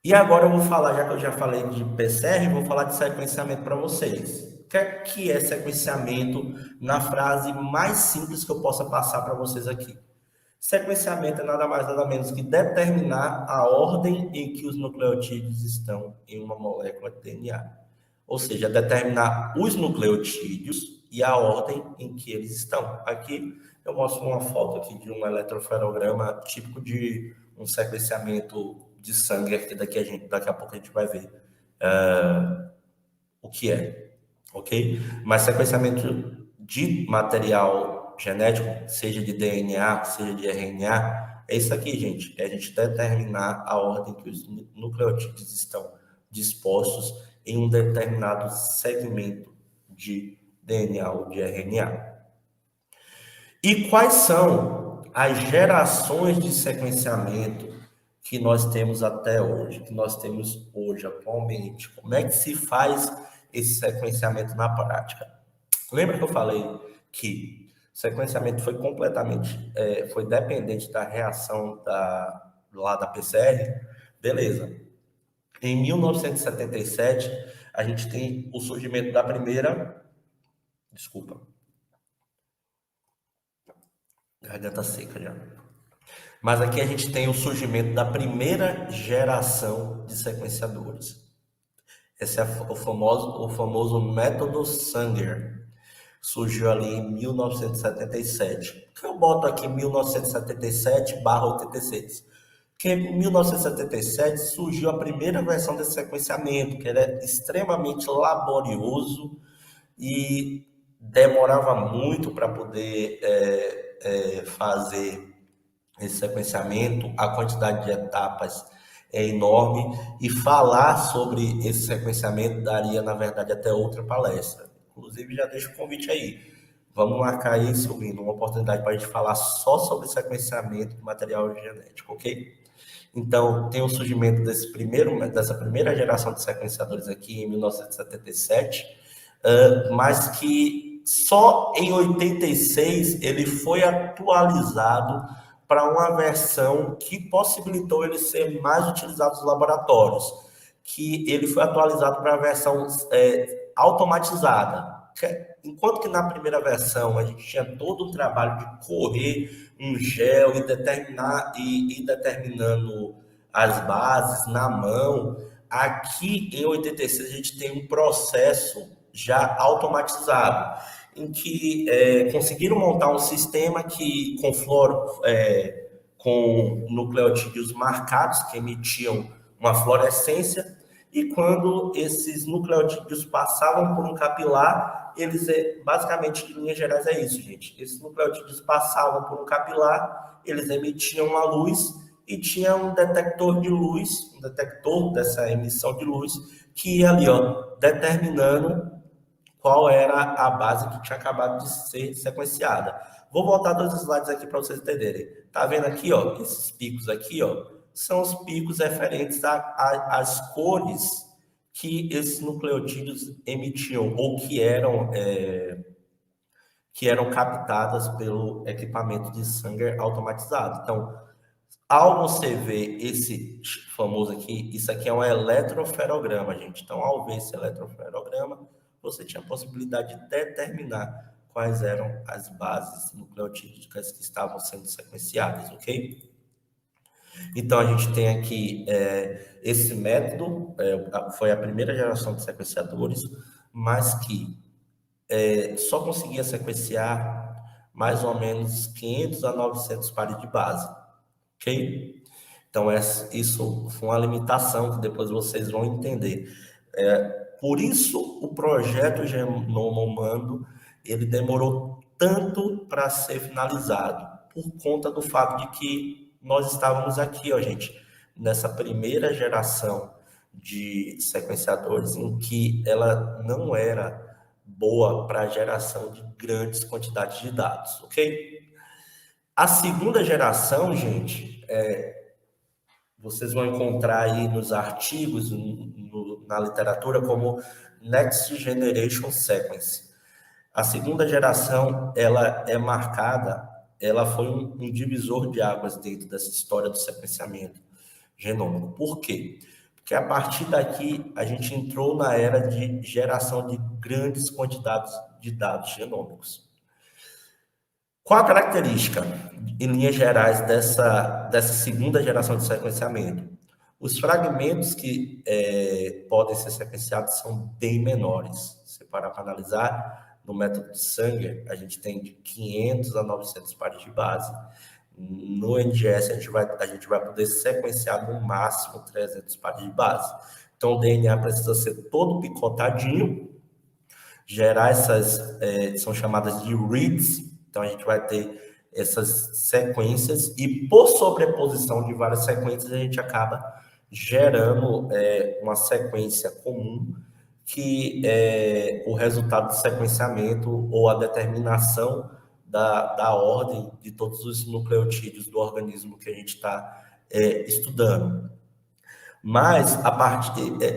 E agora eu vou falar, já que eu já falei de PCR, vou falar de sequenciamento para vocês. O que é sequenciamento na frase mais simples que eu possa passar para vocês aqui? Sequenciamento é nada mais nada menos que determinar a ordem em que os nucleotídeos estão em uma molécula de DNA. Ou seja, determinar os nucleotídeos e a ordem em que eles estão. Aqui eu mostro uma foto aqui de um eletroferograma típico de um sequenciamento de sangue, que daqui a pouco a gente vai ver o que é, ok? Mas sequenciamento de material genético, seja de DNA, seja de RNA, é isso aqui, gente. É a gente determinar a ordem que os nucleotídeos estão dispostos em um determinado segmento de DNA ou de RNA. E quais são as gerações de sequenciamento que nós temos até hoje, que nós temos hoje atualmente? Como é que se faz esse sequenciamento na prática? Lembra que eu falei que o sequenciamento foi completamente, foi dependente da reação lá da PCR? Beleza. Em 1977, a gente tem o surgimento da primeira, desculpa, garganta seca já. Mas aqui a gente tem o surgimento da primeira geração de sequenciadores. Esse é o famoso método Sanger. Surgiu ali em 1977. Por que eu boto aqui 1977/86? Porque em 1977 surgiu a primeira versão desse sequenciamento, que era extremamente laborioso e demorava muito para poder fazer esse sequenciamento, a quantidade de etapas é enorme e falar sobre esse sequenciamento daria, na verdade, até outra palestra. Inclusive, já deixo o convite aí. Vamos marcar aí, Silvino, uma oportunidade para a gente falar só sobre sequenciamento de material genético, ok? Então, tem o surgimento dessa primeira geração de sequenciadores aqui em 1977, mas que só em 86 ele foi atualizado para uma versão que possibilitou ele ser mais utilizado nos laboratórios, que ele foi atualizado para a versão automatizada. Enquanto que na primeira versão a gente tinha todo o trabalho de correr um gel e ir determinando as bases na mão, aqui em 86 a gente tem um processo já automatizado, em que conseguiram montar um sistema que com nucleotídeos marcados que emitiam uma fluorescência, e quando esses nucleotídeos passavam por um capilar, eles basicamente, em linhas gerais, é isso, gente. Esses nucleotídeos passavam por um capilar, eles emitiam uma luz e tinha um detector de luz, um detector dessa emissão de luz, que ia ali, ó, determinando qual era a base que tinha acabado de ser sequenciada. Vou voltar 2 slides aqui para vocês entenderem. Tá vendo aqui, ó, esses picos aqui, ó, são os picos referentes às cores que esses nucleotídeos emitiam ou que eram captadas pelo equipamento de Sanger automatizado. Então, ao você ver esse famoso aqui, isso aqui é um eletroferograma, gente. Então, ao ver esse eletroferograma, você tinha a possibilidade de determinar quais eram as bases nucleotídicas que estavam sendo sequenciadas, ok? Então, a gente tem aqui esse método, foi a primeira geração de sequenciadores, mas que só conseguia sequenciar mais ou menos 500 a 900 pares de base, ok? Então, isso foi uma limitação que depois vocês vão entender. Por isso, o projeto Genomando, ele demorou tanto para ser finalizado, por conta do fato de que nós estávamos aqui, ó, gente, nessa primeira geração de sequenciadores em que ela não era boa para a geração de grandes quantidades de dados, ok? A segunda geração, gente, vocês vão encontrar aí nos artigos, na literatura, como Next Generation Sequence. A segunda geração, ela é marcada, ela foi um divisor de águas dentro dessa história do sequenciamento genômico. Por quê? que a partir daqui a gente entrou na era de geração de grandes quantidades de dados genômicos. Qual a característica, em linhas gerais, dessa segunda geração de sequenciamento? Os fragmentos que podem ser sequenciados são bem menores. Se parar para analisar, no método de Sanger, a gente tem de 500 a 900 pares de base. No NGS, a gente vai poder sequenciar no máximo 300 pares de base. Então, o DNA precisa ser todo picotadinho, gerar essas, são chamadas de reads. Então, a gente vai ter essas sequências e, por sobreposição de várias sequências, a gente acaba gerando uma sequência comum que é o resultado do sequenciamento ou a determinação da ordem de todos os nucleotídeos do organismo que a gente está estudando. Mas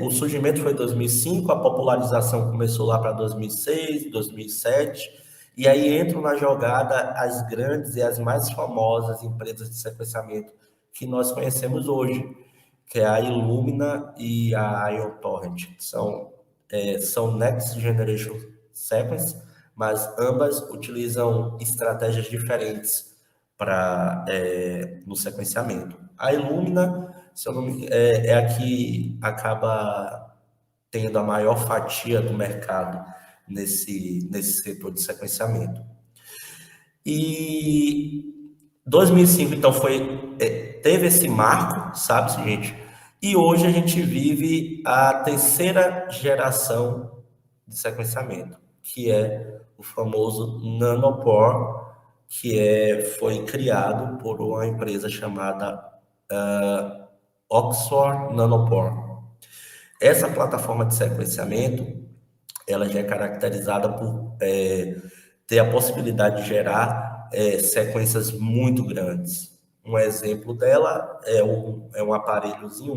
o surgimento foi em 2005, a popularização começou lá para 2006, 2007, e aí entram na jogada as grandes e as mais famosas empresas de sequenciamento que nós conhecemos hoje, que é a Illumina e a IonTorrent. São Next Generation Sequence, mas ambas utilizam estratégias diferentes no sequenciamento. A Illumina, se eu não me, é a que acaba tendo a maior fatia do mercado nesse setor de sequenciamento. E 2005, então, teve esse marco, sabe, gente? E hoje a gente vive a terceira geração de sequenciamento, que é o famoso Nanopore, que foi criado por uma empresa chamada Oxford Nanopore. Essa plataforma de sequenciamento, ela já é caracterizada por ter a possibilidade de gerar sequências muito grandes. Um exemplo dela é um aparelhozinho,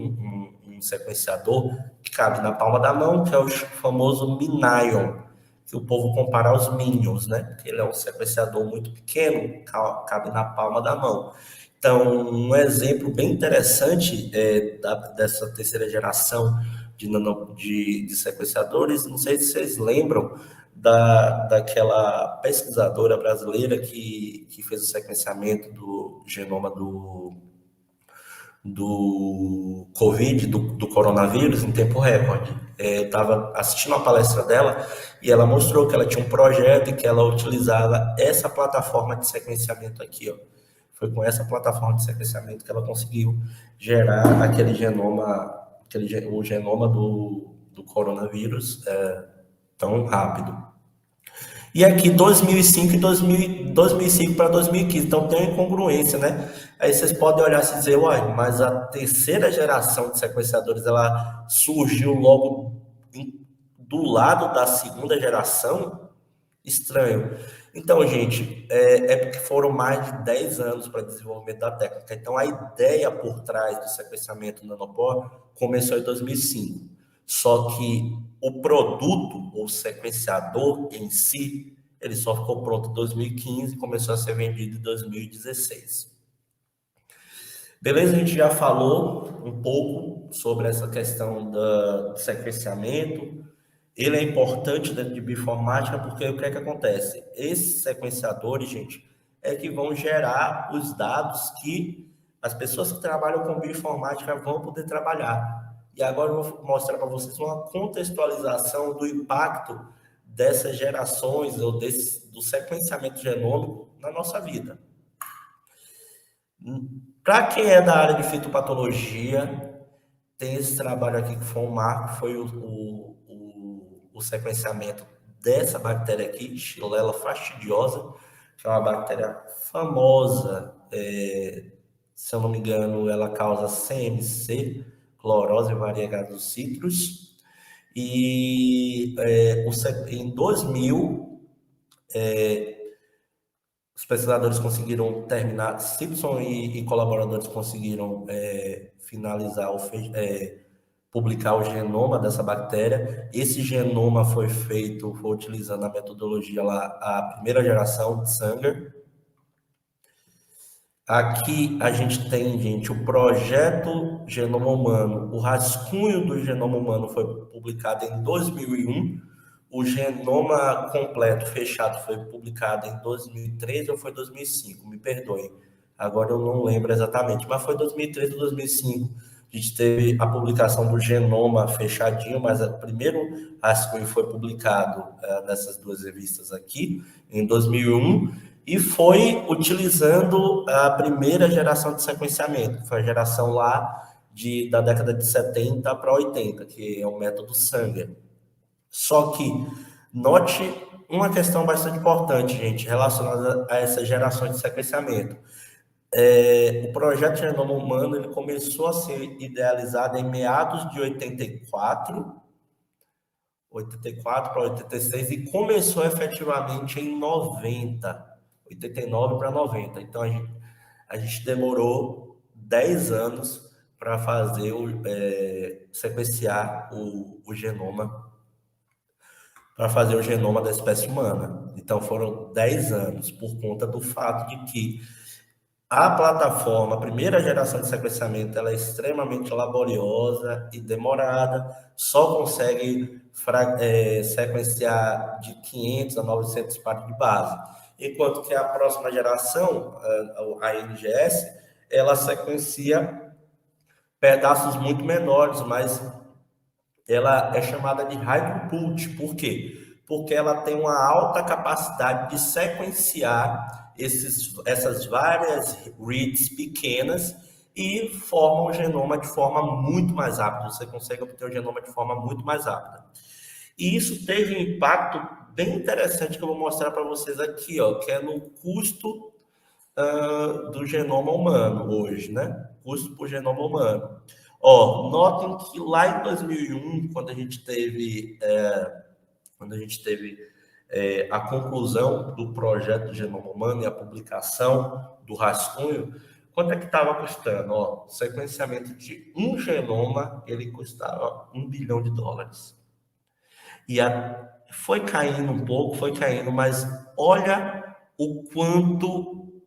um sequenciador que cabe na palma da mão, que é o famoso Minion, que o povo compara aos Minions, né? Porque ele é um sequenciador muito pequeno, cabe na palma da mão. Então, um exemplo bem interessante dessa terceira geração de sequenciadores, não sei se vocês lembram daquela pesquisadora brasileira que fez o sequenciamento do genoma do Covid, do coronavírus, em tempo recorde. Eu estava assistindo a palestra dela e ela mostrou que ela tinha um projeto e que ela utilizava essa plataforma de sequenciamento aqui, ó. Foi com essa plataforma de sequenciamento que ela conseguiu gerar aquele genoma, o genoma do coronavírus tão rápido. E aqui 2005 e 2005 para 2015, então tem uma incongruência, né? Aí vocês podem olhar e dizer, uai, mas a terceira geração de sequenciadores, ela surgiu logo do lado da segunda geração? Estranho. Então, gente, porque foram mais de 10 anos para desenvolvimento da técnica. Então, a ideia por trás do sequenciamento nanopore começou em 2005. Só que o produto, o sequenciador em si, ele só ficou pronto em 2015 e começou a ser vendido em 2016. Beleza? A gente já falou um pouco sobre essa questão do sequenciamento. Ele é importante dentro de bioinformática porque o que é que acontece? Esses sequenciadores, gente, que vão gerar os dados que as pessoas que trabalham com bioinformática vão poder trabalhar. E agora eu vou mostrar para vocês uma contextualização do impacto dessas gerações ou do sequenciamento genômico na nossa vida. Para quem é da área de fitopatologia, tem esse trabalho aqui que foi um marco, foi o sequenciamento dessa bactéria aqui, Xylella fastidiosa, que é uma bactéria famosa, se eu não me engano, ela causa CMC, clorose variegados citrus, e em 2000, os pesquisadores conseguiram terminar, Simpson e colaboradores conseguiram finalizar, publicar o genoma dessa bactéria. Esse genoma foi utilizando a metodologia lá, a primeira geração de Sanger. Aqui a gente tem, gente, o projeto Genoma Humano. O rascunho do Genoma Humano foi publicado em 2001. O genoma completo fechado foi publicado em 2013 ou foi 2005? Me perdoem. Agora eu não lembro exatamente, mas foi 2013 ou 2005. A gente teve a publicação do genoma fechadinho, mas o primeiro rascunho foi publicado nessas duas revistas aqui, em 2001, e foi utilizando a primeira geração de sequenciamento, que foi a geração lá da década de 70 para 80, que é o método Sanger. Só que note uma questão bastante importante, gente, relacionada a essas gerações de sequenciamento. O projeto Genoma Humano ele começou a ser idealizado em meados de 84 para 86 e começou efetivamente em 90, 89 para 90. Então a gente demorou 10 anos para fazer sequenciar o genoma, para fazer o genoma da espécie humana. Então foram 10 anos, por conta do fato de que a plataforma, a primeira geração de sequenciamento, ela é extremamente laboriosa e demorada, só consegue sequenciar de 500 a 900 pares de base, enquanto que a próxima geração, a NGS, ela sequencia pedaços muito menores, mas ela é chamada de high throughput. Por quê? Porque ela tem uma alta capacidade de sequenciar essas várias reads pequenas e formam o genoma de forma muito mais rápida. Você consegue obter o genoma de forma muito mais rápida. E isso teve um impacto bem interessante que eu vou mostrar para vocês aqui, ó, que é no custo do genoma humano hoje, né? Custo por genoma humano. Ó, notem que lá em 2001, quando a gente teve a conclusão do projeto do genoma humano e a publicação do rascunho, quanto é que estava custando? Ó, o sequenciamento de um genoma, ele custava $1 bilhão. E foi caindo um pouco, foi caindo, mas olha o quanto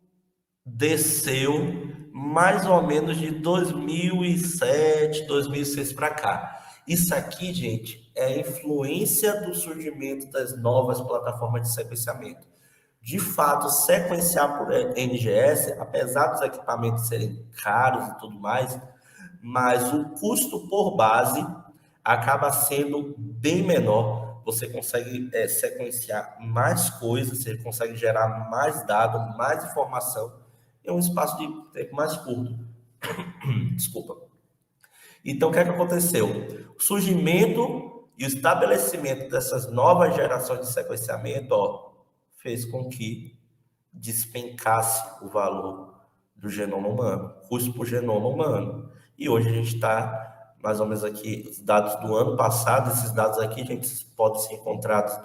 desceu mais ou menos de 2007, 2006 para cá. Isso aqui, gente, é a influência do surgimento das novas plataformas de sequenciamento. De fato, sequenciar por NGS, apesar dos equipamentos serem caros e tudo mais, mas o custo por base acaba sendo bem menor. Você consegue sequenciar mais coisas, você consegue gerar mais dados, mais informação em um espaço de tempo mais curto. Desculpa. Então, o que é que aconteceu? O surgimento e o estabelecimento dessas novas gerações de sequenciamento fez com que despencasse o valor do genoma humano, custo por genoma humano. E hoje a gente está, mais ou menos aqui, os dados do ano passado, esses dados aqui, gente, podem ser encontrados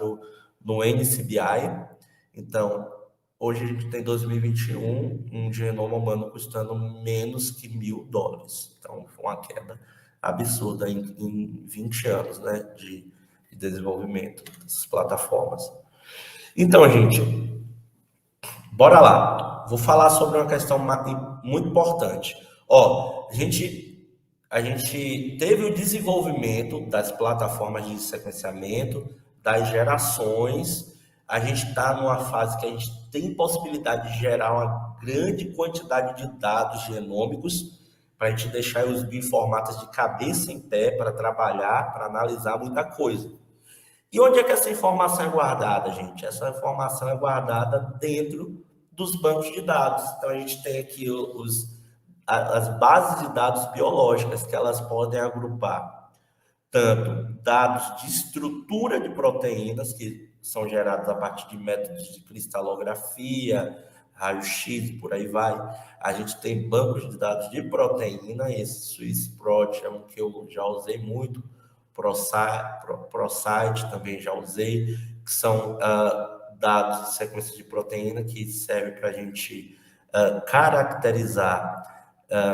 no NCBI. Então, hoje a gente tem 2021, um genoma humano custando menos que $1.000. Então, foi uma queda absurda em 20 anos, né, de desenvolvimento dessas plataformas. Então, gente, bora lá. Vou falar sobre uma questão muito importante. Ó, a gente teve o desenvolvimento das plataformas de sequenciamento, das gerações. A gente está numa fase que a gente tem possibilidade de gerar uma grande quantidade de dados genômicos para a gente deixar os bioinformáticos de cabeça em pé para trabalhar, para analisar muita coisa. E onde é que essa informação é guardada, gente? Essa informação é guardada dentro dos bancos de dados. Então, a gente tem aqui as bases de dados biológicas, que elas podem agrupar tanto dados de estrutura de proteínas, que são gerados a partir de métodos de cristalografia, raio-x, por aí vai. A gente tem bancos de dados de proteína, esse SwissProt é um que eu já usei muito, ProCyte também já usei, que são dados de sequência de proteína que servem para a gente caracterizar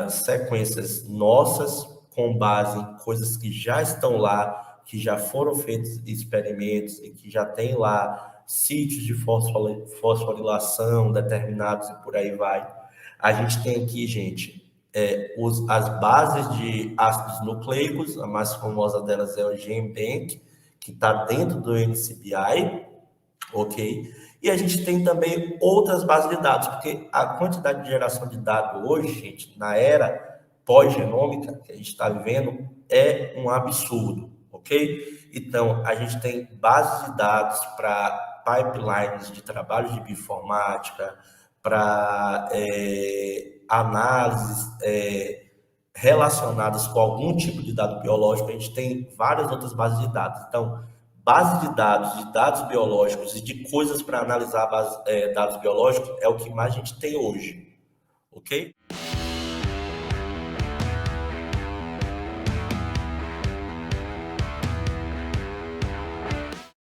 sequências nossas com base em coisas que já estão lá, que já foram feitos experimentos e que já tem lá sítios de fosforilação determinados e por aí vai. A gente tem aqui, gente, as bases de ácidos nucleicos, a mais famosa delas é o GenBank, que está dentro do NCBI, ok? E a gente tem também outras bases de dados, porque a quantidade de geração de dados hoje, gente, na era pós-genômica que a gente está vivendo, é um absurdo, ok? Então, a gente tem bases de dados para pipelines de trabalho de bioinformática, para análises relacionadas com algum tipo de dado biológico, a gente tem várias outras bases de dados. Então, base de dados biológicos e de coisas para analisar dados biológicos é o que mais a gente tem hoje, ok?